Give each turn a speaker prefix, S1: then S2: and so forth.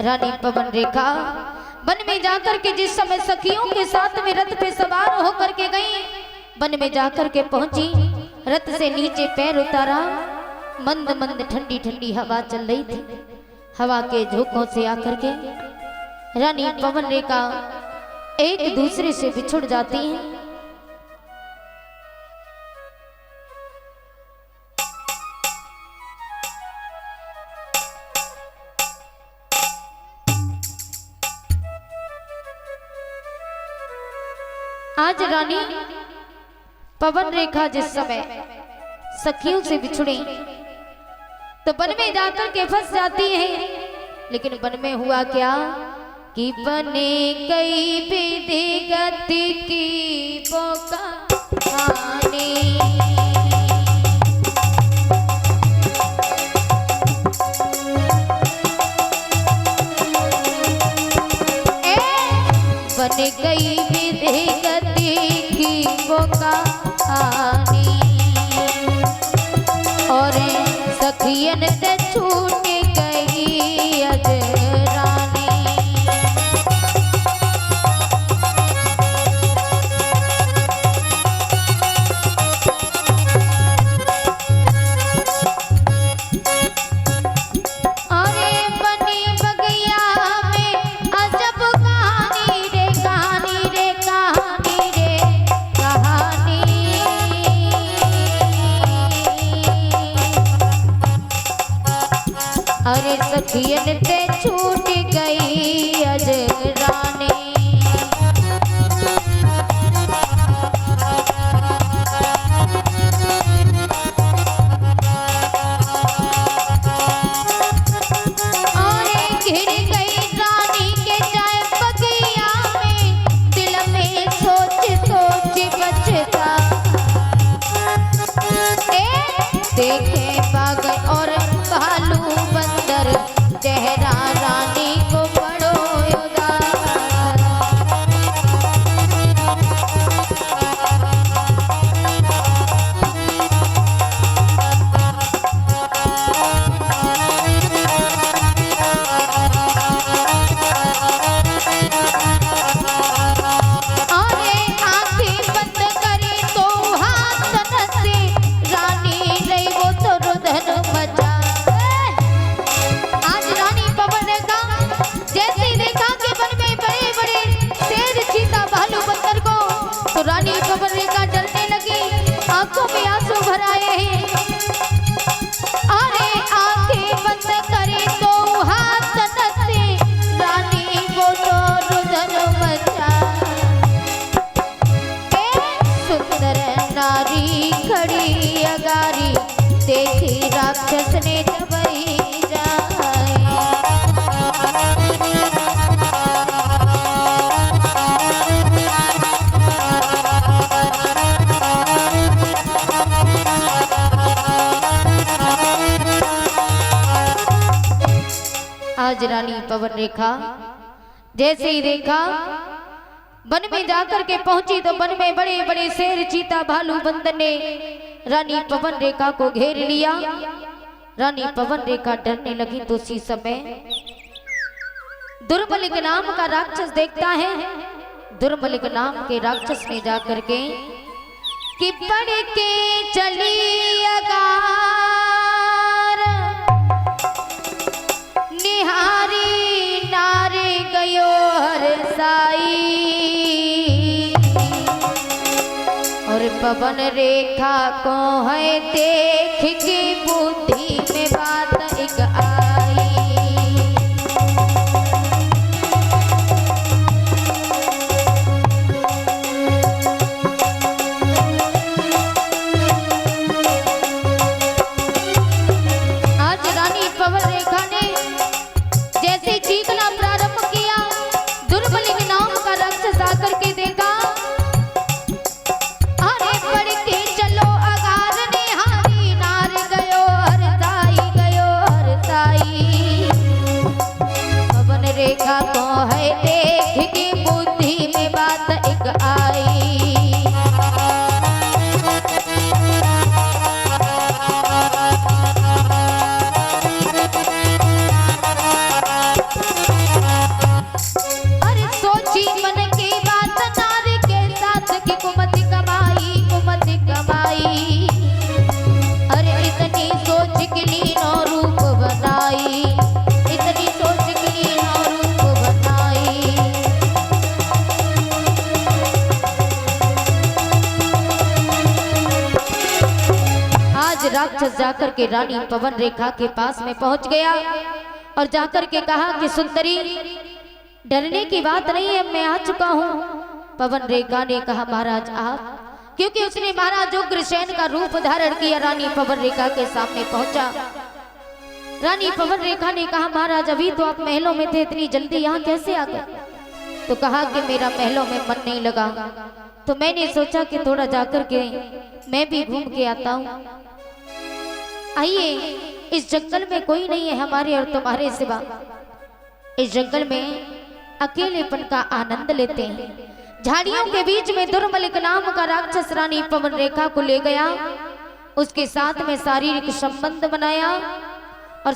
S1: रानी पवन रेखा one में जाकर के जिस समय सखियों के साथ में रथ पे सवार होकर के गई, वन में जाकर के पहुंची, रथ से नीचे पैर उतारा, मंद मंद ठंडी ठंडी हवा चल रही थी। हवा के झोंकों से आकर के रानी पवन रेखा एक दूसरे से बिछुड़ जाती हैं। आज रानी पवन रेखा जिस समय सखियों से बिछुड़ी तो वन में जाकर के फंस जाती है। लेकिन वन में हुआ क्या कि बने कई विधि गति की कहानी, बने कई विधि गति की कहानी और सखियन से छूट गई अजरानी। अरे बनी बगिया में अजब कहानी रे कहानी रे कहानी रे कहानी। अरे सखियन से छूट गई अजरानी। अरे घिर गई रानी के जाए बगिया में, दिल में सोच सोच बचता देखे बाग और भालू बंदर, चेहरा रानी को बड़ो उदास। अरे आंखें बंद करे तो हाथ नसे, रानी रही वो तो रुदन मचा। आज रानी पवन रेखा जैसे देखा कि वन में बड़े बड़े शेर चीता भालू बंदर को, तो रानी पवन रेखा डरने लगी, आंखों में आंसू भर आए हैं। अरे आंखें बंद करे तो हाथ नसे, रानी को तो रुदन मचा। सुंदर नारी खड़ी अगारी, देखी राक्षस ने जबई जाए। आज रानी पवन रेखा जैसे ही देखा वन में जाकर के पहुंची, तो वन में बड़े बड़े शेर चीता भालू बंदर ने रानी पवन रेखा को घेर लिया। रानी पवन रेखा डरने लगी, तो उसी समय दुर्बलिक नाम का राक्षस देखता है। दुर्बलिक नाम के राक्षस ने जाकर के कि पढ़ के चली अगार, निहारी नारे गयो हर साई। और पवन रेखा को है देख के बुद्धि में बात एक आई। आज रानी पवन रेखा ने जैसे चीखना प्रारंभ किया, दुर्बलिक नाम का राक्षस आकर के देखा। अरे पढ़ के चलो अगार, निहारी नार गयो हर साई, गयो हर साई। राक्षस जाकर के रानी पवन रेखा के पास में पहुंच गया और जाकर के कहा कि सुंदरी, डरने की बात नहीं है, मैं आ चुका हूँ। पवन रेखा ने कहा महाराज आप, क्योंकि उसने महाराज उग्रसेन का रूप धारण किया, रानी पवन रेखा के सामने पहुंचा। रानी पवन रेखा ने कहा महाराज अभी तो आप महलों में थे, इतनी जल्दी यहाँ कैसे आ गए? तो कहा कि मेरा महलों में मन नहीं लगा, तो मैंने सोचा कि थोड़ा जाकर के मैं भी घूम के आता हूँ। आइए, इस जंगल में कोई नहीं है हमारे और तुम्हारे सिवा, इस जंगल में अकेलेपन का आनंद लेते हैं। झाड़ियों के बीच में दुर्मलिक नाम का राक्षस रानी पवन रेखा को ले गया, उसके साथ में शारीरिक संबंध बनाया और